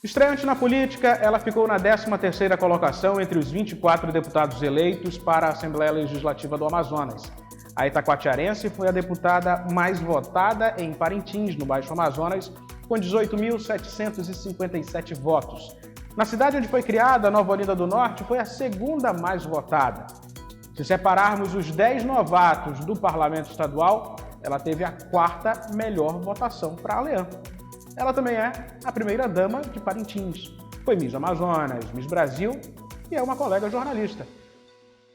Estreante na política, ela ficou na 13ª colocação entre os 24 deputados eleitos para a Assembleia Legislativa do Amazonas. A itacoatiarense foi a deputada mais votada em Parintins, no Baixo Amazonas, com 18.757 votos. Na cidade onde foi criada, Nova Olinda do Norte foi a segunda mais votada. Se separarmos os 10 novatos do Parlamento Estadual, ela teve a 4ª melhor votação para a Leã. Ela também é a primeira-dama de Parintins. Foi Miss Amazonas, Miss Brasil e é uma colega jornalista.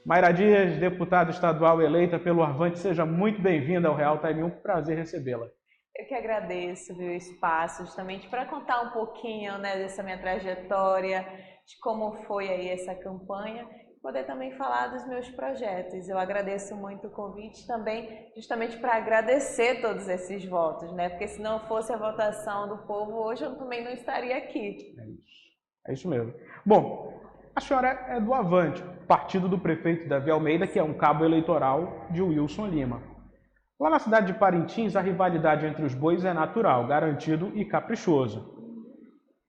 Mayra Dias, deputada estadual eleita pelo Avante, seja muito bem-vinda ao Real Time 1, prazer recebê-la. Eu que agradeço, viu, o espaço, justamente para contar um pouquinho, né, dessa minha trajetória, de como foi aí essa campanha, poder também falar dos meus projetos. Eu agradeço muito o convite também, justamente para agradecer todos esses votos, né, porque se não fosse a votação do povo, hoje eu também não estaria aqui. É isso mesmo. Bom, a senhora é do Avante, partido do prefeito Davi Almeida, que é um cabo eleitoral de Wilson Lima. Lá na cidade de Parintins, a rivalidade entre os bois é natural, garantido e caprichoso.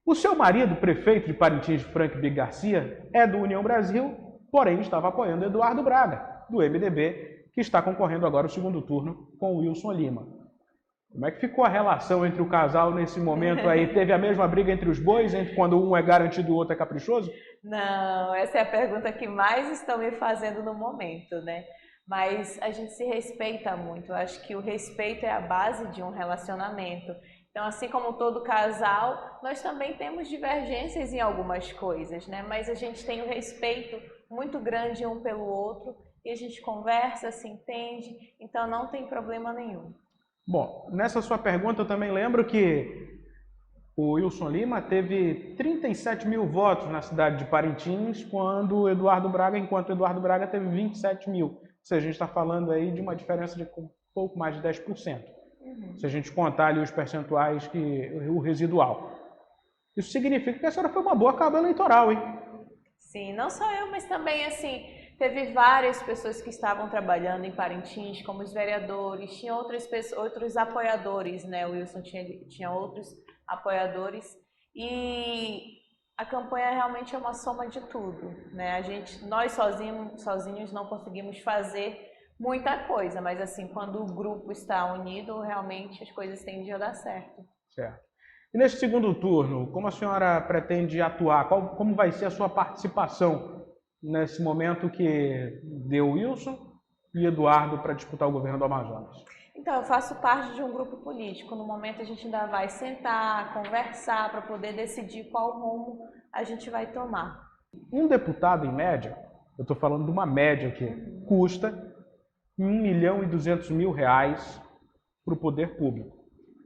O seu marido, prefeito de Parintins, Frank Big Garcia, é do União Brasil, porém estava apoiando Eduardo Braga, do MDB, que está concorrendo agora ao segundo turno com o Wilson Lima. Como é que ficou a relação entre o casal nesse momento aí? Teve a mesma briga entre os bois, entre quando um é garantido e o outro é caprichoso? Não, essa é a pergunta que mais estão me fazendo no momento, né? Mas a gente se respeita muito. Eu acho que o respeito é a base de um relacionamento. Então, assim como todo casal, nós também temos divergências em algumas coisas, né? Mas a gente tem um respeito muito grande um pelo outro e a gente conversa, se entende, então não tem problema nenhum. Bom, nessa sua pergunta eu também lembro que o Wilson Lima teve 37 mil votos na cidade de Parintins, enquanto o Eduardo Braga teve 27 mil. Ou seja, a gente está falando aí de uma diferença de um pouco mais de 10%. Se a gente contar ali os percentuais, o residual. Isso significa que a senhora foi uma boa cabo eleitoral, hein? Sim, não só eu, mas também, assim, teve várias pessoas que estavam trabalhando em Parintins, como os vereadores, tinha outros apoiadores, né? O Wilson tinha outros apoiadores e a campanha realmente é uma soma de tudo, né? Nós sozinhos não conseguimos fazer muita coisa, mas assim, quando o grupo está unido, realmente as coisas tendem a dar certo. Certo. E nesse segundo turno, como a senhora pretende atuar? Como vai ser a sua participação nesse momento que deu Wilson e Eduardo para disputar o governo do Amazonas? Então, eu faço parte de um grupo político. No momento a gente ainda vai sentar, conversar para poder decidir qual rumo a gente vai tomar. Um deputado, em média, eu estou falando de uma média aqui, custa R$1.200.000 para o poder público.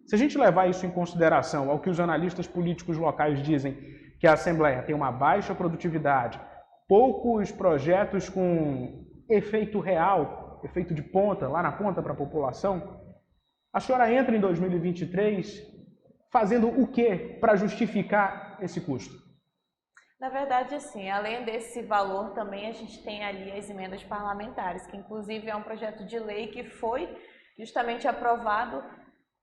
Se a gente levar isso em consideração ao que os analistas políticos locais dizem, que a Assembleia tem uma baixa produtividade, poucos projetos com efeito real, efeito de ponta, lá na ponta para a população, a senhora entra em 2023 fazendo o quê para justificar esse custo? Na verdade, assim, além desse valor, também a gente tem ali as emendas parlamentares, que inclusive é um projeto de lei que foi justamente aprovado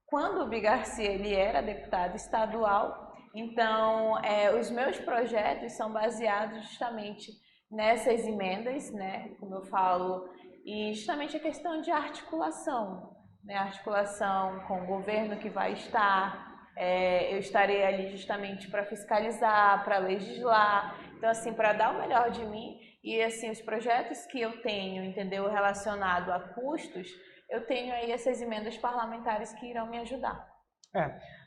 quando o Big Garcia ele era deputado estadual. Então, os meus projetos são baseados justamente nessas emendas, né, como eu falo, e justamente a questão de articulação, né, articulação com o governo que vai estar. Eu estarei ali justamente para fiscalizar, para legislar, então assim, para dar o melhor de mim e assim, os projetos que eu tenho, entendeu, relacionado a custos, eu tenho aí essas emendas parlamentares que irão me ajudar.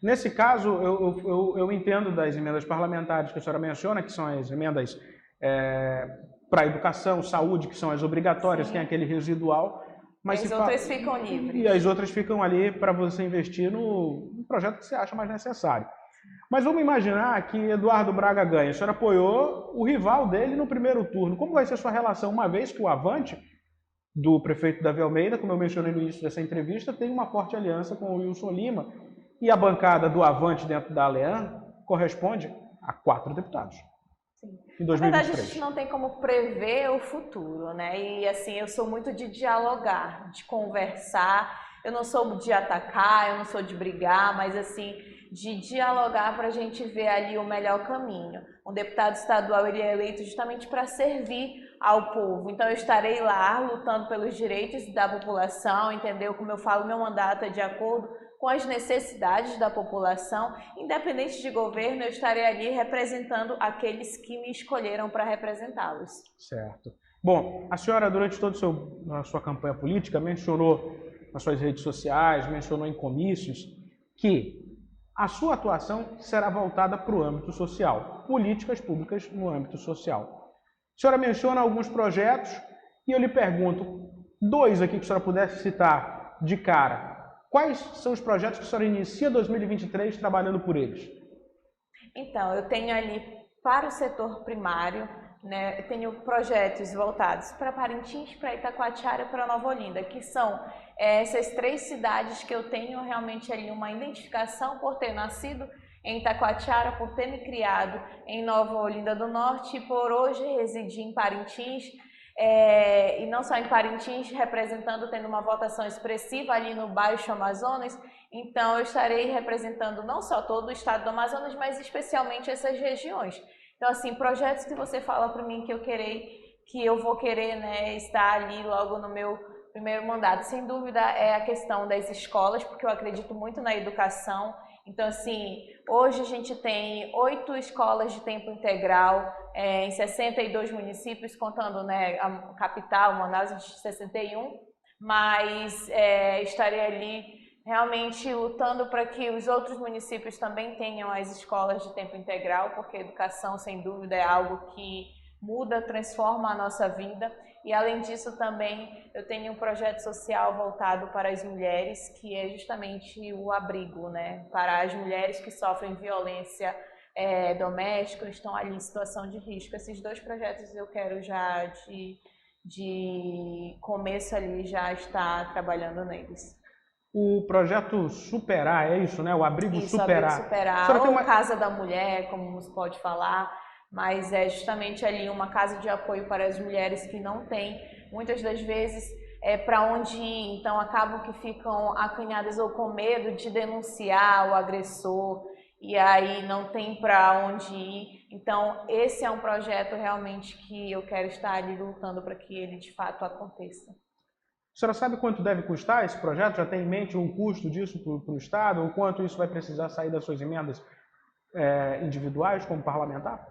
Nesse caso, eu entendo das emendas parlamentares que a senhora menciona, que são as emendas para educação, saúde, que são as obrigatórias, tem aquele residual. Mas as outras ficam livres. E as outras ficam ali para você investir no projeto que você acha mais necessário. Mas vamos imaginar que Eduardo Braga ganha. A senhora apoiou o rival dele no primeiro turno. Como vai ser a sua relação, uma vez que o Avante, do prefeito Davi Almeida, como eu mencionei no início dessa entrevista, tem uma forte aliança com o Wilson Lima, e a bancada do Avante dentro da Alean corresponde a 4 deputados. Sim. Em 2023. Na verdade, a gente não tem como prever o futuro, né? E assim, eu sou muito de dialogar, de conversar. Eu não sou de atacar, eu não sou de brigar, mas assim, de dialogar para a gente ver ali o melhor caminho. Um deputado estadual ele é eleito justamente para servir ao povo. Então eu estarei lá lutando pelos direitos da população, entendeu? Como eu falo, meu mandato é de acordo com as necessidades da população. Independente de governo, eu estarei ali representando aqueles que me escolheram para representá-los. Certo. Bom, a senhora, durante toda a sua campanha política, mencionou nas suas redes sociais, mencionou em comícios, que a sua atuação será voltada para o âmbito social, políticas públicas no âmbito social. A senhora menciona alguns projetos e eu lhe pergunto, dois aqui que a senhora pudesse citar de cara, quais são os projetos que a senhora inicia 2023 trabalhando por eles? Então, eu tenho ali para o setor primário, né, eu tenho projetos voltados para Parintins, para Itacoatiara e para Nova Olinda, que são essas três cidades que eu tenho realmente ali uma identificação por ter nascido em Itacoatiara, por ter me criado em Nova Olinda do Norte e por hoje residir em Parintins, e não só em Parintins, representando, tendo uma votação expressiva ali no Baixo Amazonas. Então eu estarei representando não só todo o estado do Amazonas, mas especialmente essas regiões. Então, assim, projetos que você fala para mim que eu vou querer, né, estar ali logo no meu primeiro mandato, sem dúvida é a questão das escolas, porque eu acredito muito na educação. Então, assim, hoje a gente tem 8 escolas de tempo integral em 62 municípios, contando, né, a capital, Manaus, de 61, mas estarei ali realmente lutando para que os outros municípios também tenham as escolas de tempo integral, porque a educação, sem dúvida, é algo que muda, transforma a nossa vida. E, além disso, também eu tenho um projeto social voltado para as mulheres, que é justamente o abrigo, né? Para as mulheres que sofrem violência doméstica, estão ali em situação de risco. Esses 2 projetos eu quero já de começo ali já estar trabalhando neles. O projeto Superar, é isso, né? O Abrigo Isso, Superar. Abrigo Superar, ou Casa da Mulher, como se pode falar, mas é justamente ali uma casa de apoio para as mulheres que não têm, muitas das vezes, para onde ir. Então, acabam que ficam acanhadas ou com medo de denunciar o agressor, e aí não tem para onde ir. Então, esse é um projeto realmente que eu quero estar ali lutando para que ele, de fato, aconteça. A senhora sabe quanto deve custar esse projeto? Já tem em mente um custo disso para o Estado? Ou quanto isso vai precisar sair das suas emendas individuais como parlamentar?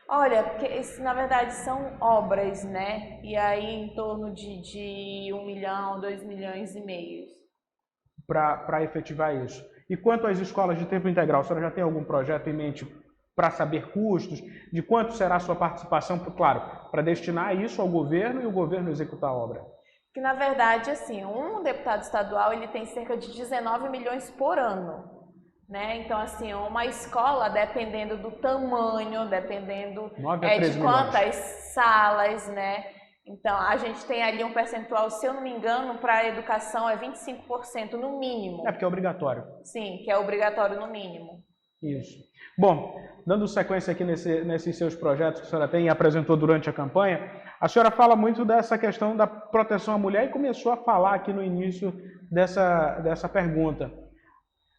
Olha, porque na verdade são obras, né? E aí em torno de 1 milhão, 2 milhões e meio. Para efetivar isso. E quanto às escolas de tempo integral, a senhora já tem algum projeto em mente para saber custos? De quanto será a sua participação, claro, para destinar isso ao governo e o governo executar a obra? Que na verdade, assim, um deputado estadual ele tem cerca de 19 milhões por ano, né? Então, assim, uma escola, dependendo do tamanho, dependendo de quantas salas, né? Então, a gente tem ali um percentual, se eu não me engano, para a educação é 25% no mínimo. É porque é obrigatório. Sim, que é obrigatório no mínimo. Isso. Bom, dando sequência aqui nesses seus projetos que a senhora tem e apresentou durante a campanha, a senhora fala muito dessa questão da proteção à mulher e começou a falar aqui no início dessa pergunta.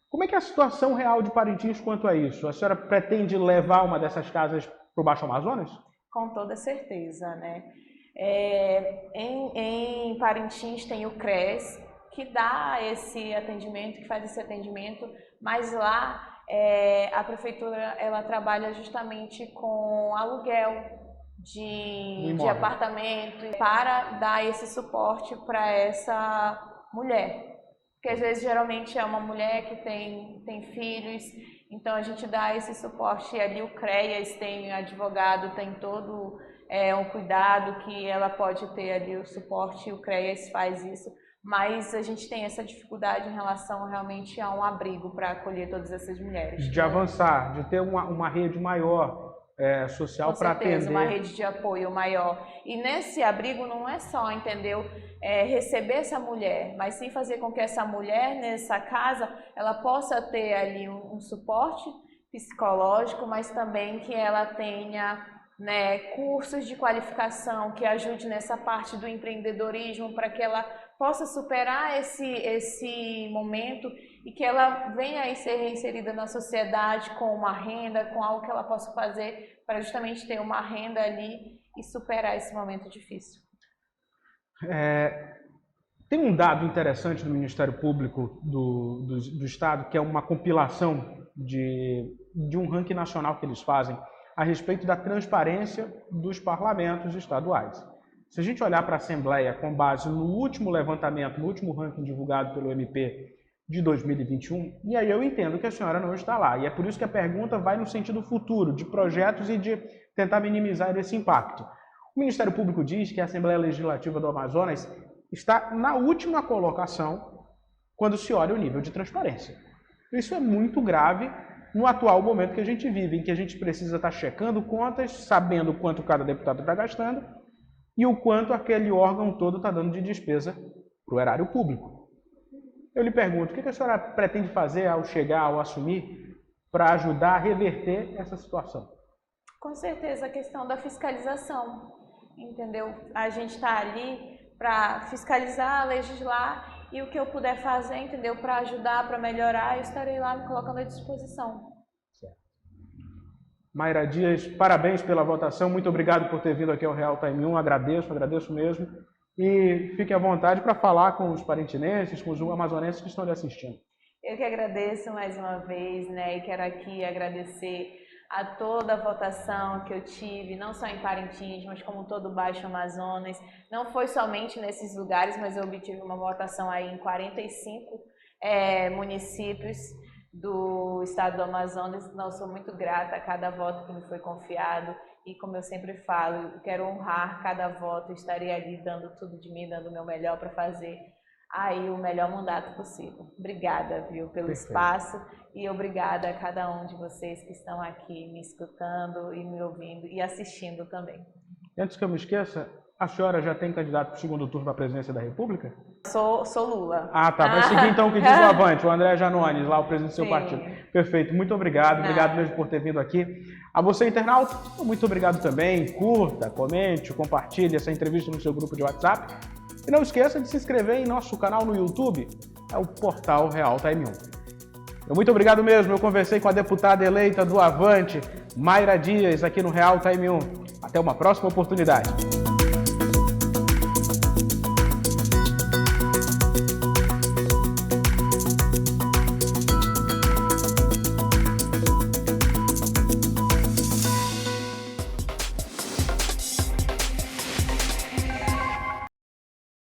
Como é que é a situação real de Parintins quanto a isso? A senhora pretende levar uma dessas casas para o Baixo Amazonas? Com toda certeza, né? Em Parintins tem o CRES, que dá esse atendimento, que faz esse atendimento, mas lá a prefeitura ela trabalha justamente com aluguel de apartamento para dar esse suporte para essa mulher. Porque às vezes geralmente é uma mulher que tem filhos, então a gente dá esse suporte ali, o CREAS tem advogado, tem todo um cuidado que ela pode ter ali o suporte, e o CREAS faz isso, mas a gente tem essa dificuldade em relação realmente a um abrigo para acolher todas essas mulheres. De avançar, de ter uma rede maior social para atender. Uma rede de apoio maior. E nesse abrigo não é só, entendeu, receber essa mulher, mas sim fazer com que essa mulher nessa casa, ela possa ter ali um suporte psicológico, mas também que ela tenha, né, cursos de qualificação que ajude nessa parte do empreendedorismo para que ela possa superar esse momento e que ela venha a ser reinserida na sociedade com uma renda, com algo que ela possa fazer para justamente ter uma renda ali e superar esse momento difícil. Tem um dado interessante do Ministério Público do Estado, que é uma compilação de um ranking nacional que eles fazem a respeito da transparência dos parlamentos estaduais. Se a gente olhar para a Assembleia com base no último levantamento, no último ranking divulgado pelo MP de 2021, e aí eu entendo que a senhora não está lá. E é por isso que a pergunta vai no sentido futuro, de projetos e de tentar minimizar esse impacto. O Ministério Público diz que a Assembleia Legislativa do Amazonas está na última colocação quando se olha o nível de transparência. Isso é muito grave no atual momento que a gente vive, em que a gente precisa estar checando contas, sabendo quanto cada deputado está gastando e o quanto aquele órgão todo está dando de despesa para o erário público. Eu lhe pergunto, o que a senhora pretende fazer ao chegar, ao assumir, para ajudar a reverter essa situação? Com certeza a questão da fiscalização, entendeu? A gente está ali para fiscalizar, legislar, e o que eu puder fazer, entendeu? Para ajudar, para melhorar, eu estarei lá me colocando à disposição. Certo. Mayra Dias, parabéns pela votação, muito obrigado por ter vindo aqui ao Real Time 1, agradeço mesmo, e fique à vontade para falar com os parintinenses, com os amazonenses que estão lhe assistindo. Eu que agradeço mais uma vez, né, e quero aqui agradecer a toda a votação que eu tive, não só em Parintins, mas como todo o Baixo Amazonas. Não foi somente nesses lugares, mas eu obtive uma votação aí em 45 municípios do estado do Amazonas. Então, eu sou muito grata a cada voto que me foi confiado e, como eu sempre falo, eu quero honrar cada voto, estarei ali dando tudo de mim, dando o meu melhor para fazer aí o melhor mandato possível. Obrigada, viu, pelo Perfeito. espaço e obrigada a cada um de vocês que estão aqui me escutando e me ouvindo e assistindo também. Antes que eu me esqueça, a senhora já tem candidato para o segundo turno para a presidência da República? Sou Lula. Ah, tá. Vai seguir então o que diz o Avante, o André Janones, lá o presidente do seu partido. Perfeito, muito obrigado. Obrigado mesmo por ter vindo aqui. A você, internauta, muito obrigado também. Curta, comente, compartilhe essa entrevista no seu grupo de WhatsApp. E não esqueça de se inscrever em nosso canal no YouTube, é o Portal Real Time 1. Muito obrigado mesmo, eu conversei com a deputada eleita do Avante, Mayra Dias, aqui no Real Time 1. Até uma próxima oportunidade.